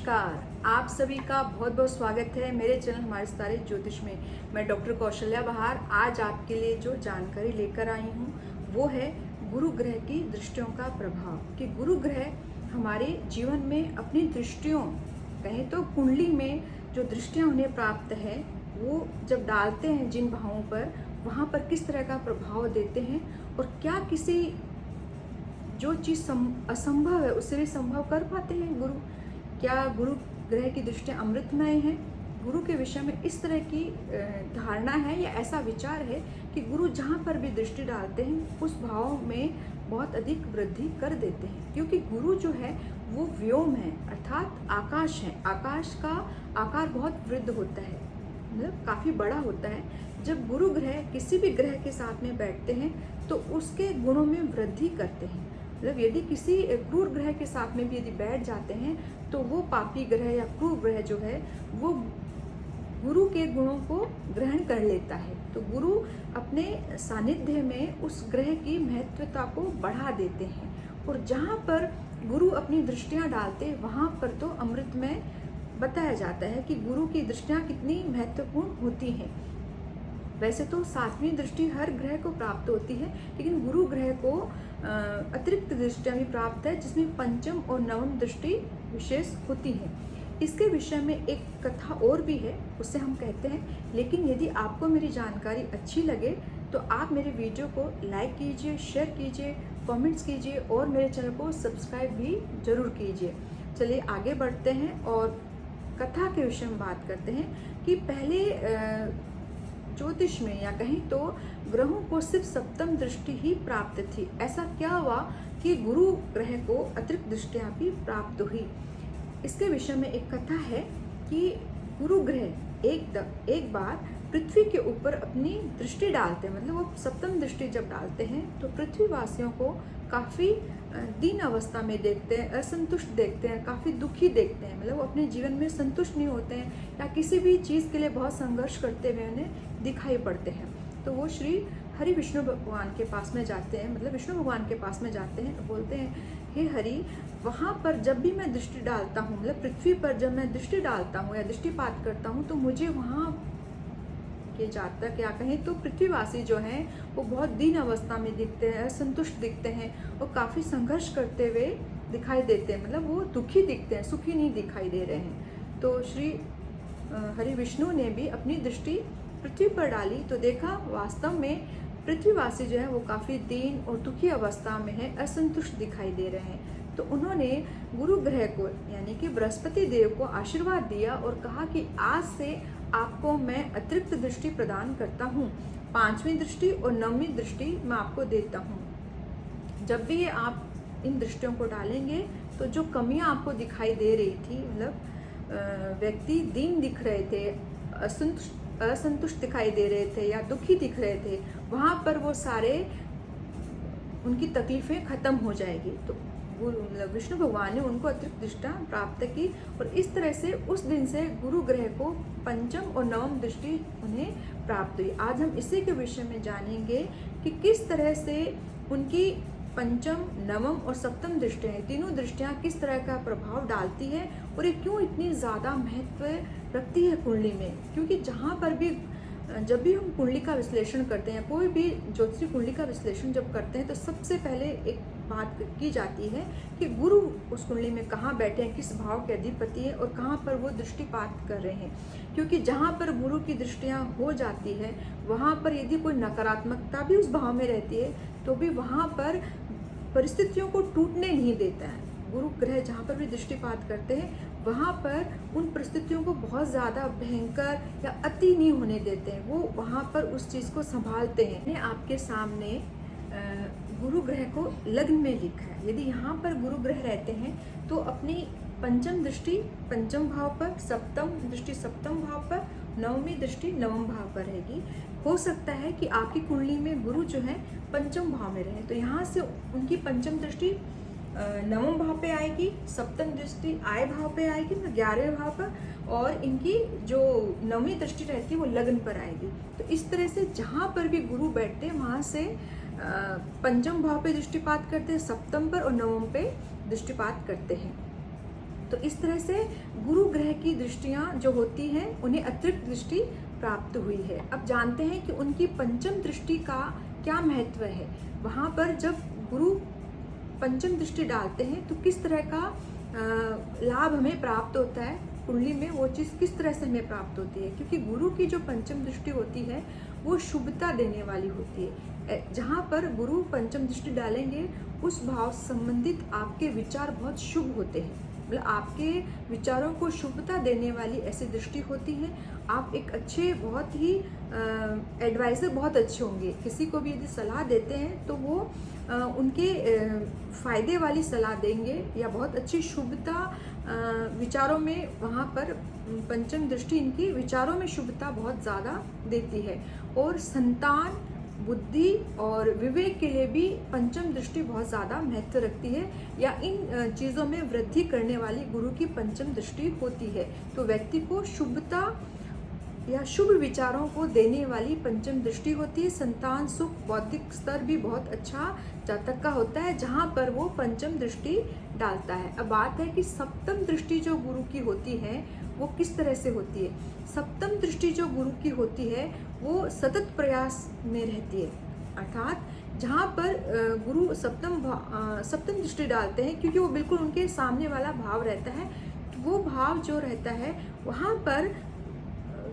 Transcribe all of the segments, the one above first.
नमस्कार, आप सभी का बहुत बहुत स्वागत है मेरे चैनल हमारे सितारे ज्योतिष में। मैं डॉक्टर कौशल्या बहार आज आपके लिए जो जानकारी लेकर आई हूँ वो है गुरु ग्रह की दृष्टियों का प्रभाव। कि गुरु ग्रह हमारे जीवन में अपनी दृष्टियों, कहें तो कुंडली में जो दृष्टियाँ उन्हें प्राप्त है वो जब डालते हैं जिन भावों पर, वहाँ पर किस तरह का प्रभाव देते हैं और क्या किसी जो चीज़ असंभव है उसे भी संभव कर पाते हैं गुरु। क्या गुरु ग्रह की दृष्टियाँ अमृतमय हैं? गुरु के विषय में इस तरह की धारणा है या ऐसा विचार है कि गुरु जहाँ पर भी दृष्टि डालते हैं उस भाव में बहुत अधिक वृद्धि कर देते हैं, क्योंकि गुरु जो है वो व्योम है, अर्थात आकाश है। आकाश का आकार बहुत वृद्ध होता है, मतलब काफ़ी बड़ा होता है। जब गुरु ग्रह किसी भी ग्रह के साथ में बैठते हैं तो उसके गुणों में वृद्धि करते हैं। मतलब यदि किसी क्रूर ग्रह के साथ में भी यदि बैठ जाते हैं तो वो पापी ग्रह या क्रूर ग्रह जो है वो गुरु के गुणों को ग्रहण कर लेता है। तो गुरु अपने सानिध्य में उस ग्रह की महत्वता को बढ़ा देते हैं, और जहाँ पर गुरु अपनी दृष्टियाँ डालते वहाँ पर तो अमृतमय बताया जाता है कि गुरु की दृष्टियाँ कितनी महत्वपूर्ण होती हैं। वैसे तो सातवीं दृष्टि हर ग्रह को प्राप्त होती है, लेकिन गुरु ग्रह को अतिरिक्त दृष्टियाँ भी प्राप्त है, जिसमें पंचम और नवम दृष्टि विशेष होती है। इसके विषय में एक कथा और भी है, उससे हम कहते हैं। लेकिन यदि आपको मेरी जानकारी अच्छी लगे तो आप मेरे वीडियो को लाइक कीजिए, शेयर कीजिए, कमेंट्स कीजिए और मेरे चैनल को सब्सक्राइब भी जरूर कीजिए। चलिए आगे बढ़ते हैं और कथा के विषय में बात करते हैं कि पहले ज्योतिष में या कहीं तो ग्रहों को सिर्फ सप्तम दृष्टि ही प्राप्त थी। ऐसा क्या हुआ कि गुरु ग्रह को अतिरिक्त दृष्टियाँ भी प्राप्त हुई। इसके विषय में एक कथा है कि गुरु ग्रह एक बार पृथ्वी के ऊपर अपनी दृष्टि डालते हैं, मतलब वो सप्तम दृष्टि जब डालते हैं तो पृथ्वीवासियों को काफ़ी दीन अवस्था में देखते हैं, असंतुष्ट देखते हैं, काफ़ी दुखी देखते हैं। मतलब वो अपने जीवन में संतुष्ट नहीं होते हैं या किसी भी चीज़ के लिए बहुत संघर्ष करते हुए उन्हें दिखाई पड़ते हैं। तो वो श्री हरि विष्णु भगवान के पास में जाते हैं, मतलब विष्णु भगवान के पास में जाते हैं, तो बोलते हैं हे हरि, वहाँ पर जब भी मैं दृष्टि डालता हूँ, मतलब पृथ्वी पर जब मैं दृष्टि डालता हूँ या दृष्टिपात करता हूँ तो मुझे वहाँ के जातक या कहें तो पृथ्वीवासी जो हैं वो बहुत दीन अवस्था में दिखते हैं, असंतुष्ट दिखते हैं और काफ़ी संघर्ष करते हुए दिखाई देते हैं। मतलब वो दुखी दिखते हैं, सुखी नहीं दिखाई दे रहे हैं। तो श्री हरि विष्णु ने भी अपनी दृष्टि पृथ्वी पर डाली तो देखा वास्तव में पृथ्वीवासी जो है वो काफ़ी दीन और दुखी अवस्था में है, असंतुष्ट दिखाई दे रहे हैं। तो उन्होंने गुरु ग्रह को यानी कि बृहस्पति देव को आशीर्वाद दिया और कहा कि आज से आपको मैं अतिरिक्त दृष्टि प्रदान करता हूँ, पांचवी दृष्टि और नौवीं दृष्टि मैं आपको देता हूँ। जब भी ये आप इन दृष्टियों को डालेंगे तो जो कमियाँ आपको दिखाई दे रही थी, मतलब व्यक्ति दीन दिख रहे थे, असंतुष्ट दिखाई दे रहे थे या दुखी दिख रहे थे, वहाँ पर वो सारे उनकी तकलीफ़ें खत्म हो जाएगी। तो गुरु मतलब विष्णु भगवान ने उनको अतिरिक्त दृष्टियाँ प्राप्त की और इस तरह से उस दिन से गुरु ग्रह को पंचम और नवम दृष्टि उन्हें प्राप्त हुई। आज हम इसी के विषय में जानेंगे कि किस तरह से उनकी पंचम, नवम और सप्तम दृष्टियाँ, तीनों दृष्टियाँ किस तरह का प्रभाव डालती है और ये क्यों इतनी ज़्यादा महत्व रखती है कुंडली में। क्योंकि जहाँ पर भी जब भी हम कुंडली का विश्लेषण करते हैं, कोई भी ज्योतिषी कुंडली का विश्लेषण जब करते हैं तो सबसे पहले एक बात की जाती है कि गुरु उस कुंडली में कहाँ बैठे हैं, किस भाव के अधिपति है और कहाँ पर वो दृष्टिपात कर रहे हैं। क्योंकि जहाँ पर गुरु की दृष्टियाँ हो जाती है वहाँ पर यदि कोई नकारात्मकता भी उस भाव में रहती है तो भी वहाँ पर परिस्थितियों को टूटने नहीं देता है। गुरु ग्रह जहाँ पर भी दृष्टिपात करते हैं वहाँ पर उन परिस्थितियों को बहुत ज़्यादा भयंकर या अति नहीं होने देते हैं, वो वहाँ पर उस चीज़ को संभालते हैं। मैंने आपके सामने गुरु ग्रह को लग्न में लिखा है। यदि यहाँ पर गुरु ग्रह रहते हैं तो अपनी पंचम दृष्टि पंचम भाव पर, सप्तम दृष्टि सप्तम भाव पर, नवमी दृष्टि नवम भाव पर रहेगी। हो सकता है कि आपकी कुंडली में गुरु जो है पंचम भाव में रहे तो यहाँ से उनकी पंचम दृष्टि नवम भाव पे आएगी, सप्तम दृष्टि आय भाव पे आएगी, 11वें भाव पर, और इनकी जो नवमी दृष्टि रहती है वो लग्न पर आएगी। तो इस तरह से जहाँ पर भी गुरु बैठते हैं वहाँ से पंचम भाव पे दृष्टिपात करते हैं, सप्तम पर और नवम पे दृष्टिपात करते हैं। तो इस तरह से गुरु ग्रह की दृष्टियाँ जो होती हैं उन्हें अतिरिक्त दृष्टि प्राप्त हुई है। अब जानते हैं कि उनकी पंचम दृष्टि का क्या महत्व है। वहाँ पर जब गुरु पंचम दृष्टि डालते हैं तो किस तरह का लाभ हमें प्राप्त होता है, कुंडली में वो चीज़ किस तरह से हमें प्राप्त होती है। क्योंकि गुरु की जो पंचम दृष्टि होती है वो शुभता देने वाली होती है। जहाँ पर गुरु पंचम दृष्टि डालेंगे उस भाव से संबंधित आपके विचार बहुत शुभ होते हैं, मतलब आपके विचारों को शुभता देने वाली ऐसी दृष्टि होती है। आप एक अच्छे, बहुत ही एडवाइज़र बहुत अच्छे होंगे। किसी को भी यदि सलाह देते हैं तो वो उनके फ़ायदे वाली सलाह देंगे या बहुत अच्छी शुभता विचारों में, वहाँ पर पंचम दृष्टि इनकी विचारों में शुभता बहुत ज़्यादा देती है। और संतान, बुद्धि और विवेक के लिए भी पंचम दृष्टि बहुत ज़्यादा महत्व रखती है, या इन चीज़ों में वृद्धि करने वाली गुरु की पंचम दृष्टि होती है। तो व्यक्ति को शुभता या शुभ विचारों को देने वाली पंचम दृष्टि होती है। संतान सुख, बौद्धिक स्तर भी बहुत अच्छा जातक का होता है जहाँ पर वो पंचम दृष्टि डालता है। अब बात है कि सप्तम दृष्टि जो गुरु की होती है वो किस तरह से होती है। सप्तम दृष्टि जो गुरु की होती है वो सतत प्रयास में रहती है, अर्थात जहाँ पर गुरु सप्तम दृष्टि डालते हैं, क्योंकि वो बिल्कुल उनके सामने वाला भाव रहता है, तो वो भाव जो रहता है वहाँ पर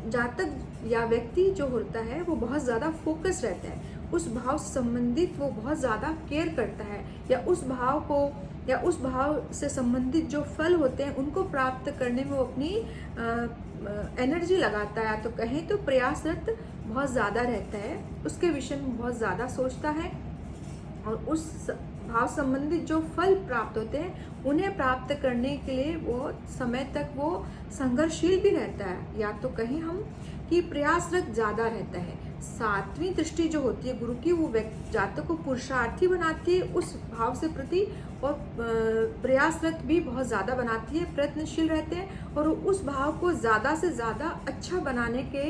जातक या व्यक्ति जो होता है वो बहुत ज़्यादा फोकस रहता है, उस भाव से संबंधित वो बहुत ज़्यादा केयर करता है, या उस भाव को या उस भाव से संबंधित जो फल होते हैं उनको प्राप्त करने में वो अपनी एनर्जी लगाता है, तो कहें तो प्रयासरत बहुत ज़्यादा रहता है, उसके विषय में बहुत ज़्यादा सोचता है, और उस भाव संबंधित जो फल प्राप्त होते हैं उन्हें प्राप्त करने के लिए वो समय तक वो संघर्षशील भी रहता है, या तो कहें हम कि प्रयासरत ज़्यादा रहता है। सातवीं दृष्टि जो होती है गुरु की वो जातक को पुरुषार्थी बनाती है उस भाव से प्रति, और प्रयासरत भी बहुत ज़्यादा बनाती है, प्रयत्नशील रहते हैं, और उस भाव को ज़्यादा से ज़्यादा अच्छा बनाने के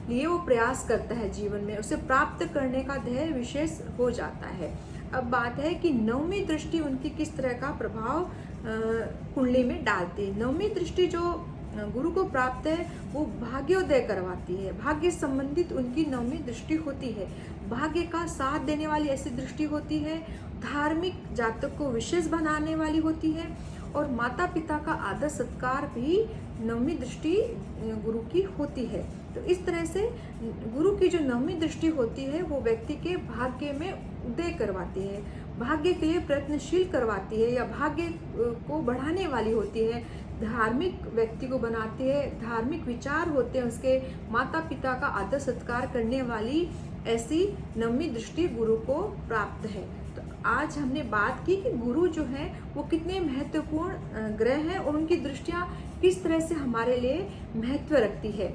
लिए वो प्रयास करता है, जीवन में उसे प्राप्त करने का ध्येय विशेष हो जाता है। अब बात है कि नवमी दृष्टि उनकी किस तरह का प्रभाव कुंडली में डालती है। नवमी दृष्टि जो गुरु को प्राप्त है वो भाग्योदय करवाती है, भाग्य संबंधित उनकी नवमी दृष्टि होती है, भाग्य का साथ देने वाली ऐसी दृष्टि होती है, धार्मिक जातक को विशेष बनाने वाली होती है, और माता पिता का आदर सत्कार भी नवमी दृष्टि गुरु की होती है। तो इस तरह से गुरु की जो नवमी दृष्टि होती है वो व्यक्ति के भाग्य में उदय करवाती है, भाग्य के लिए प्रयत्नशील करवाती है, या भाग्य को बढ़ाने वाली होती है, धार्मिक व्यक्ति को बनाती है, धार्मिक विचार होते हैं उसके, माता पिता का आदर सत्कार करने वाली ऐसी नवमी दृष्टि गुरु को प्राप्त है। तो आज हमने बात की कि गुरु जो है वो कितने महत्वपूर्ण ग्रह हैं और उनकी दृष्टियाँ किस तरह से हमारे लिए महत्व रखती है।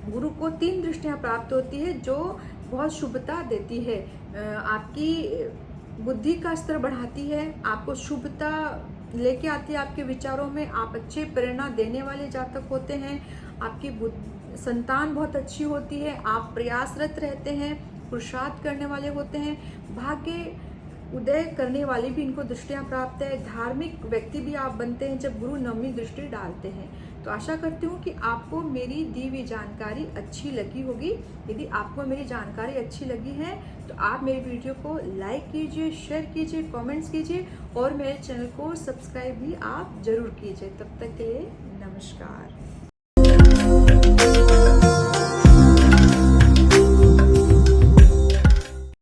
गुरु को 3 दृष्टियाँ प्राप्त होती है जो बहुत शुभता देती है, आपकी बुद्धि का स्तर बढ़ाती है, आपको शुभता लेके आती है आपके विचारों में, आप अच्छे प्रेरणा देने वाले जातक होते हैं, आपकी संतान बहुत अच्छी होती है, आप प्रयासरत रहते हैं, पुरुषार्थ करने वाले होते हैं, भाग्य उदय करने वाली भी इनको दृष्टियाँ प्राप्त है, धार्मिक व्यक्ति भी आप बनते हैं जब गुरु नवमी दृष्टि डालते हैं। तो आशा करती हूँ कि आपको मेरी दी हुई जानकारी अच्छी लगी होगी। यदि आपको मेरी जानकारी अच्छी लगी है तो आप मेरी वीडियो को लाइक कीजिए, शेयर कीजिए, कमेंट्स कीजिए, और मेरे चैनल को सब्सक्राइब भी आप ज़रूर कीजिए। तब तक के लिए नमस्कार।